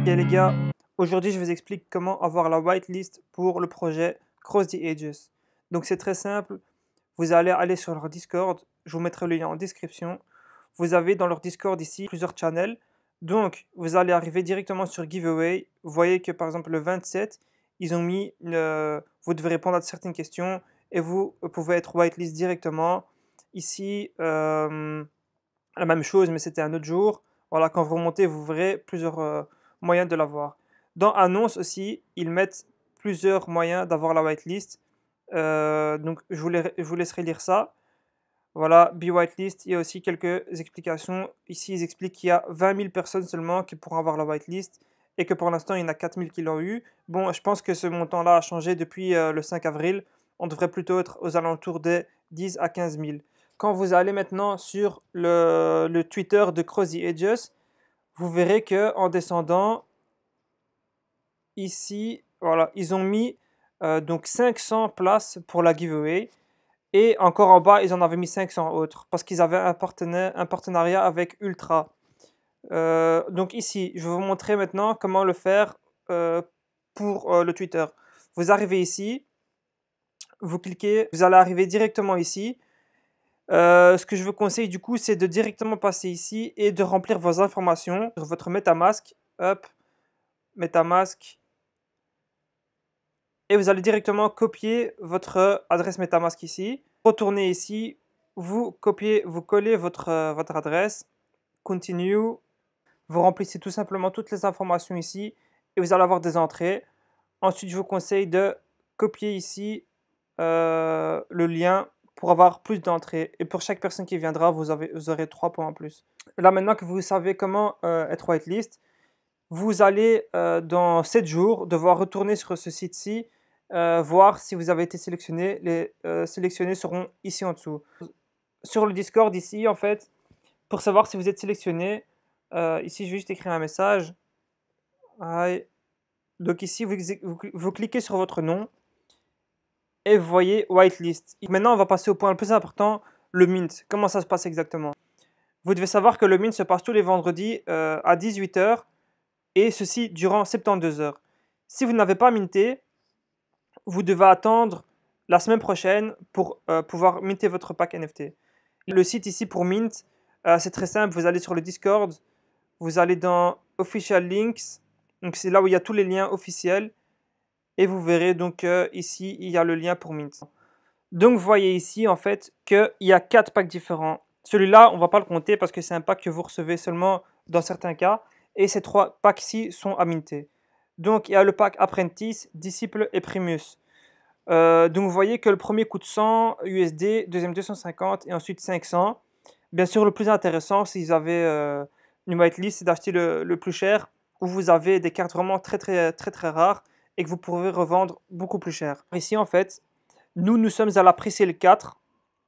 Ok les gars, aujourd'hui je vous explique comment avoir la whitelist pour le projet Cross the Ages. Donc c'est très simple, vous allez aller sur leur Discord, je vous mettrai le lien en description. Vous avez dans leur Discord ici plusieurs channels. Donc vous allez arriver directement sur Giveaway. Vous voyez que par exemple le 27, ils ont mis, vous devez répondre à certaines questions et vous pouvez être whitelist directement. Ici, la même chose, mais c'était un autre jour. Voilà, quand vous remontez, vous verrez plusieurs moyens de l'avoir. Dans Annonce aussi, ils mettent plusieurs moyens d'avoir la whitelist. Donc, je vous laisserai lire ça. Voilà, Be Whitelist. Il y a aussi quelques explications. Ici, ils expliquent qu'il y a 20 000 personnes seulement qui pourront avoir la whitelist et que pour l'instant, il y en a 4 000 qui l'ont eu. Bon, je pense que ce montant-là a changé depuis le 5 avril. On devrait plutôt être aux alentours des 10 à 15 000. Quand vous allez maintenant sur le Twitter de Cross the Ages, vous verrez que en descendant ici, voilà, ils ont mis donc 500 places pour la giveaway. Et encore en bas, ils en avaient mis 500 autres parce qu'ils avaient un partenariat avec Ultra. Donc ici, je vais vous montrer maintenant comment le faire pour le Twitter. Vous arrivez ici, vous cliquez, vous allez arriver directement ici. Ce que je vous conseille du coup, c'est de directement passer ici et de remplir vos informations sur votre MetaMask. Hop, MetaMask. Et vous allez directement copier votre adresse MetaMask ici. Retournez ici, vous copiez, vous collez votre adresse. Continue. Vous remplissez tout simplement toutes les informations ici et vous allez avoir des entrées. Ensuite, je vous conseille de copier ici le lien pour avoir plus d'entrées. Et pour chaque personne qui viendra, vous aurez 3 points en plus. Là, maintenant que vous savez comment être whitelist, vous allez dans 7 jours devoir retourner sur ce site-ci, voir si vous avez été sélectionné. Les sélectionnés seront ici en dessous. Sur le Discord ici, en fait, pour savoir si vous êtes sélectionné, ici je vais juste écrire un message. Aïe. Donc ici, vous cliquez sur votre nom et vous voyez whitelist. Maintenant, on va passer au point le plus important, le mint. Comment ça se passe exactement? Vous devez savoir que le mint se passe tous les vendredis à 18 h et ceci durant 72 heures. Si vous n'avez pas minté, vous devez attendre la semaine prochaine pour pouvoir minter votre pack NFT. Le site ici pour mint, c'est très simple. Vous allez sur le Discord, vous allez dans Official Links, donc c'est là où il y a tous les liens officiels. Et vous verrez donc ici, il y a le lien pour mint. Donc vous voyez ici en fait qu'il y a 4 packs différents. Celui-là, on ne va pas le compter parce que c'est un pack que vous recevez seulement dans certains cas. Et ces 3 packs-ci sont à minter. Donc il y a le pack Apprentice, Disciple et Primus. Donc vous voyez que le premier coûte 100 USD, deuxième 250 et ensuite 500. Bien sûr, le plus intéressant, si vous avez une whitelist, c'est d'acheter le plus cher, où vous avez des cartes vraiment très rares et que vous pourrez revendre beaucoup plus cher. Ici, en fait, nous sommes à la pré-sale 4.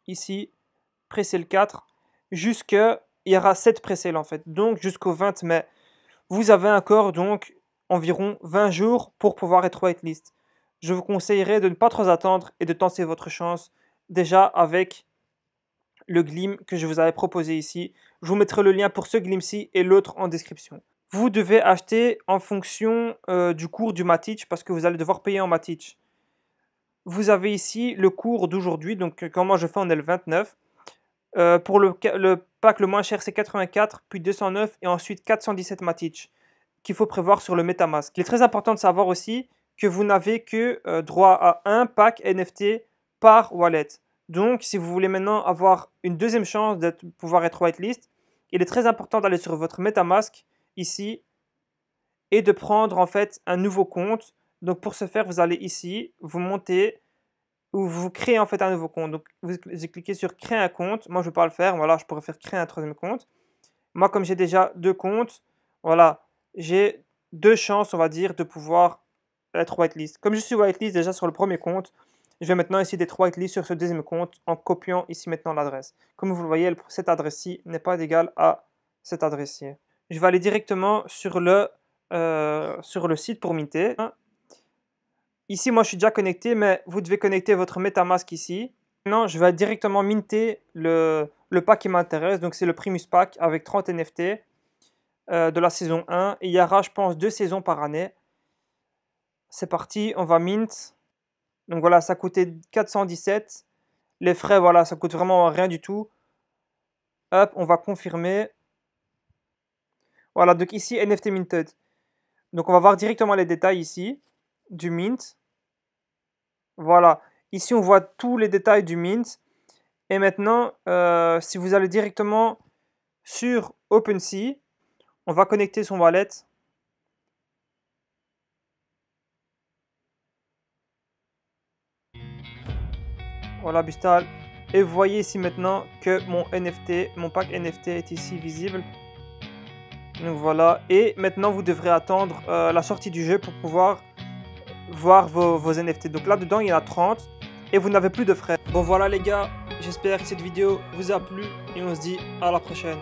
Ici, pré-sale 4. Il y aura 7 pré-sales en fait. Donc jusqu'au 20 mai. Vous avez encore donc environ 20 jours pour pouvoir être whitelist. Je vous conseillerais de ne pas trop attendre et de tenter votre chance déjà avec le Gleam que je vous avais proposé ici. Je vous mettrai le lien pour ce Gleam-ci et l'autre en description. Vous devez acheter en fonction du cours du Matic parce que vous allez devoir payer en Matic. Vous avez ici le cours d'aujourd'hui, donc comment je fais, on est le 29. Pour le pack le moins cher, c'est 84, puis 209 et ensuite 417 Matic qu'il faut prévoir sur le MetaMask. Il est très important de savoir aussi que vous n'avez que droit à un pack NFT par wallet. Donc, si vous voulez maintenant avoir une deuxième chance de pouvoir être whitelist, il est très important d'aller sur votre MetaMask ici et de prendre en fait un nouveau compte. Donc, pour ce faire, vous allez ici, vous montez ou vous créez en fait un nouveau compte. Donc, vous cliquez sur créer un compte. Moi, je ne vais pas le faire. Voilà, je pourrais faire créer un troisième compte. Moi, comme j'ai déjà 2 comptes, voilà, j'ai 2 chances, on va dire, de pouvoir être whitelist. Comme je suis whitelist déjà sur le premier compte, je vais maintenant essayer d'être whitelist sur ce deuxième compte en copiant ici maintenant l'adresse. Comme vous le voyez, cette adresse-ci n'est pas égale à cette adresse-ci. Je vais aller directement sur le site pour minter. Ici, moi, je suis déjà connecté, mais vous devez connecter votre MetaMask ici. Maintenant, je vais directement minter le pack qui m'intéresse. Donc, c'est le Primus Pack avec 30 NFT. de la saison 1. Et il y aura, je pense, 2 saisons par année. C'est parti, on va mint. Donc voilà, ça coûtait 417. Les frais, voilà, ça coûte vraiment rien du tout. Hop, on va confirmer. Voilà, donc ici, NFT minted. Donc on va voir directement les détails ici, du mint. Voilà, ici on voit tous les détails du mint. Et maintenant, si vous allez directement sur OpenSea, on va connecter son wallet. Voilà, Bustal. Et vous voyez ici maintenant que mon NFT, mon pack NFT est ici visible. Donc voilà. Et maintenant, vous devrez attendre la sortie du jeu pour pouvoir voir vos NFT. Donc là-dedans, il y en a 30 et vous n'avez plus de frais. Bon, voilà les gars. J'espère que cette vidéo vous a plu et on se dit à la prochaine.